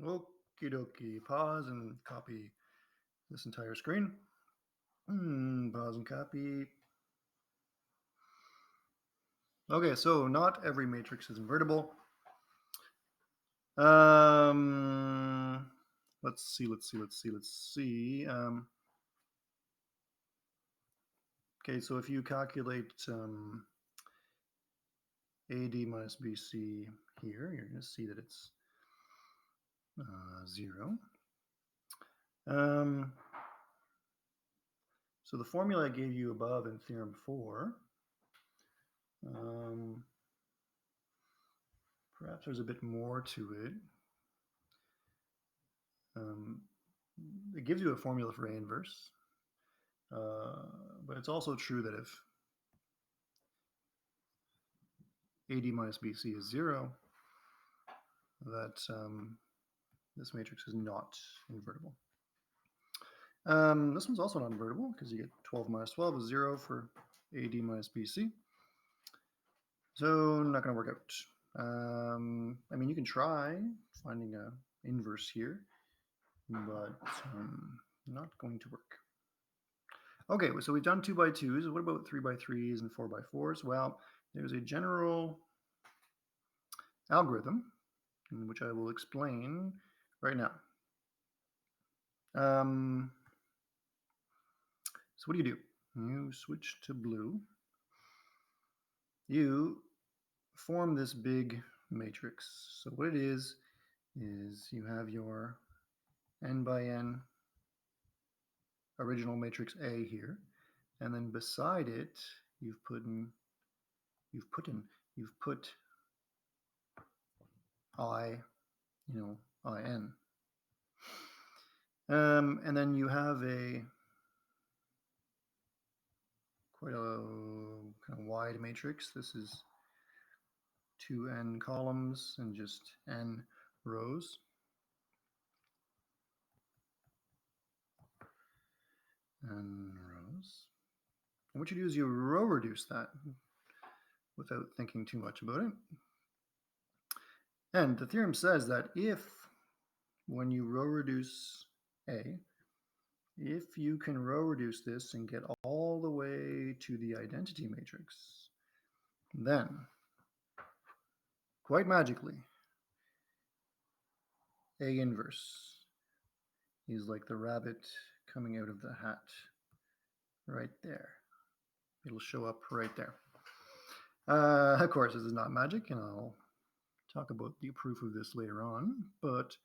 Okie dokie. Pause and copy this entire screen. Pause and copy. Okay, so not every matrix is invertible. Let's see. Okay, so if you calculate AD minus BC here, you're going to see that it's 0. So the formula I gave you above in Theorem 4, perhaps there's a bit more to it. It gives you a formula for A inverse, but it's also true that if AD minus BC is 0, that this matrix is not invertible. This one's also not invertible because you get 12 minus 12 is 0 for AD minus BC. So not going to work out. I mean, you can try finding an inverse here, but not going to work. Okay, so we've done 2 by 2s. What about 3 by 3s and 4 by 4s? Well, there's a general algorithm which I will explain right now. So what do? You switch to blue. You form this big matrix. So what it is you have your n by n original matrix A here, and then beside it you've put I, in. And then you have a quite a kind of wide matrix. This is 2n columns and just n rows. And what you do is you row reduce that without thinking too much about it. And the theorem says that when you row reduce A, if you can row reduce this and get all the way to the identity matrix, then quite magically, A inverse is like the rabbit coming out of the hat right there. It'll show up right there. Of course, this is not magic, and I'll talk about the proof of this later on, but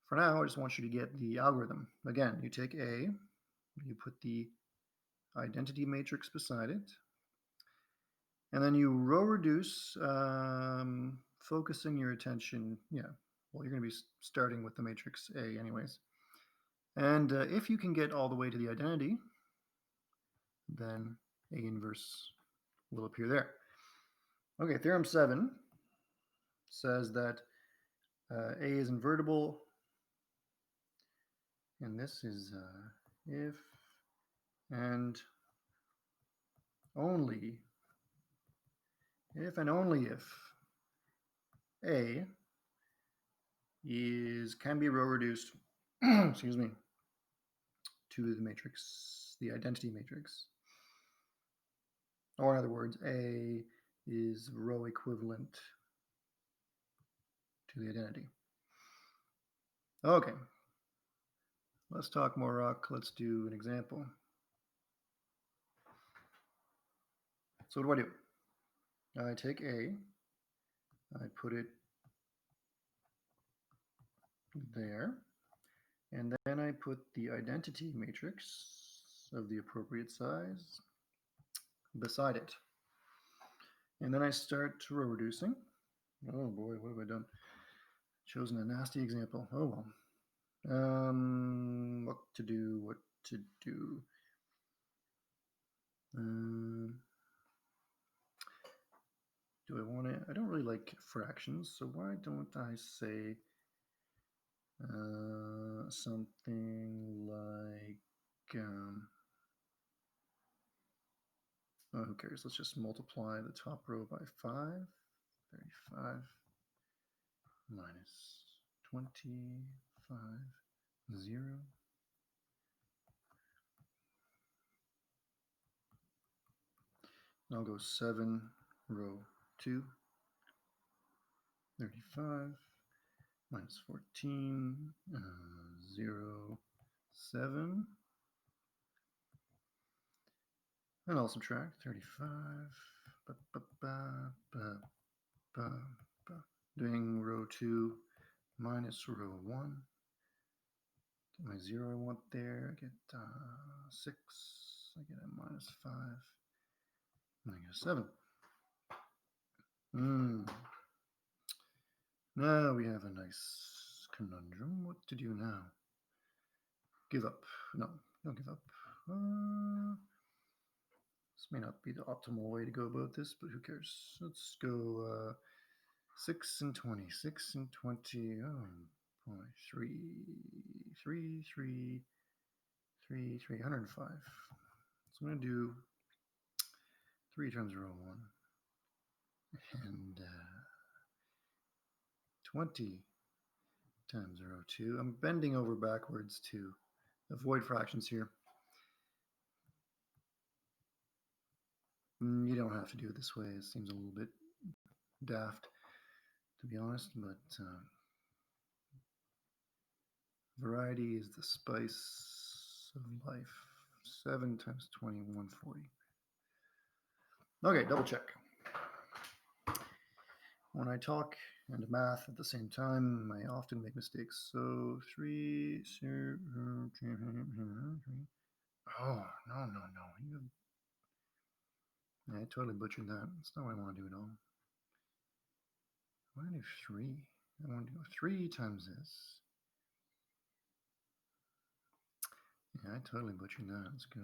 for now, I just want you to get the algorithm. Again, you take A, you put the identity matrix beside it, and then you row reduce, focusing your attention, well, you're going to be starting with the matrix A anyways. And if you can get all the way to the identity, then A inverse will appear there. Okay, Theorem 7 says that A is invertible, and this is if and only if A can be row reduced excuse me, to the matrix, the identity matrix. Or in other words, A is row equivalent to the identity. Okay, let's talk more rock. Let's do an example. So what do? I take A, I put it there, and then I put the identity matrix of the appropriate size beside it. And then I start row reducing. Oh boy, what have I done? Chosen a nasty example. Oh well. What to do? Do I want to? I don't really like fractions, so why don't I say something like, oh, who cares? Let's just multiply the top row by 5. 35 minus 25, 0. I'll go 7, row 2, 35, minus 14, 0, 7. And I'll subtract 35. Doing row 2 minus row 1. Get my 0 I want there. I get 6. I get a minus 5. And I get a 7. Now we have a nice conundrum. What to do now? Give up. No, don't give up. This may not be the optimal way to go about this, but who cares? Let's go 6 and 20. 6 and 20. Oh boy. 105. So I'm going to do 3 times row 1 and 20 times row 2. I'm bending over backwards to avoid fractions here. You don't have to do it this way. It seems a little bit daft, to be honest, but variety is the spice of life. 7 times 20, 140. Okay, double check. When I talk and math at the same time, I often make mistakes. So 3, 0, 3. Oh, no. I totally butchered that. That's not what I want to do at all. I want to do 3. I want to do 3 times this. Yeah, I totally butchered that. Let's go,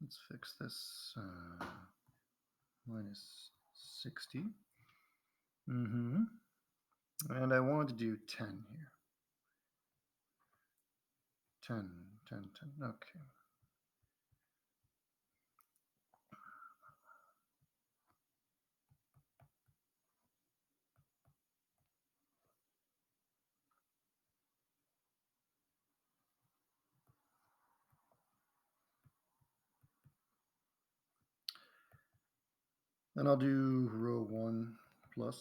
let's fix this. Minus 60. And I want to do 10 here. 10. Okay. Then I'll do row 1 plus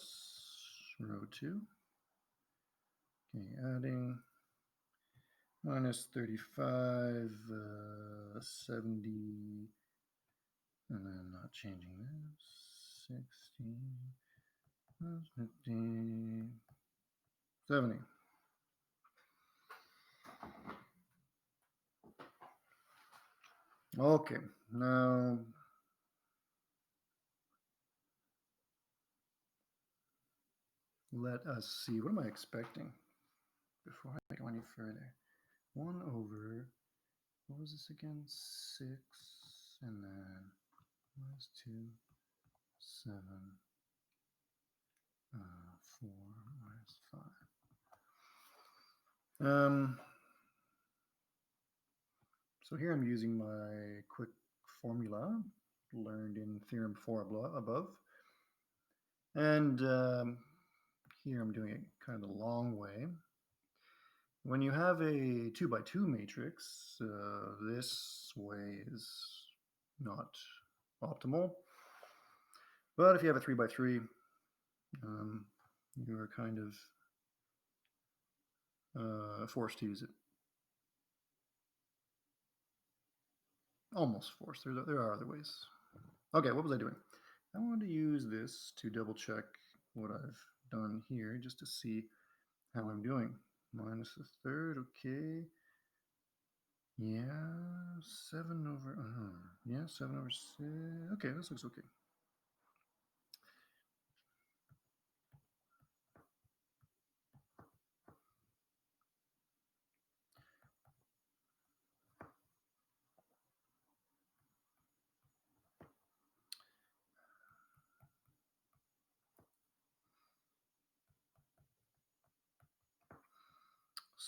row 2. Okay, adding minus 35, 70, and then not changing this. 60, 50, 70. Okay, now let us see. What am I expecting before I go any further? 1 over, what was this again? 6, and then minus 2, 7, 4, minus 5. So here I'm using my quick formula learned in Theorem 4 above. And here I'm doing it kind of the long way. When you have a 2 by 2 matrix, this way is not optimal. But if you have a 3 by 3, you are kind of forced to use it. Almost forced. There are other ways. Okay, what was I doing? I want to use this to double check what I've done here just to see how I'm doing. Minus a third, okay. Yeah, 7 over, yeah, 7 over 6. Okay, this looks okay.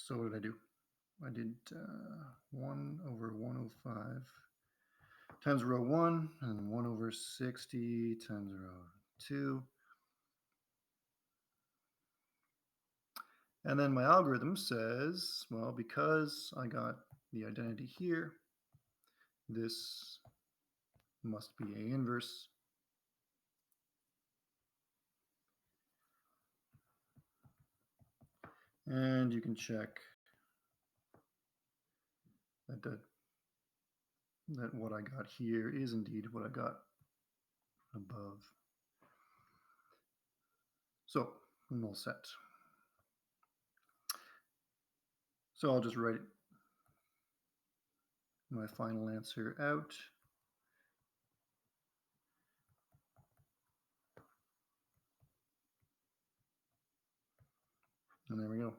So what did I do? I did 1 over 105 times row 1 and 1 over 60 times row 2. And then my algorithm says, well, because I got the identity here, this must be A inverse. And you can check that what I got here is indeed what I got above. So I'm all set. So I'll just write my final answer out. And there we go.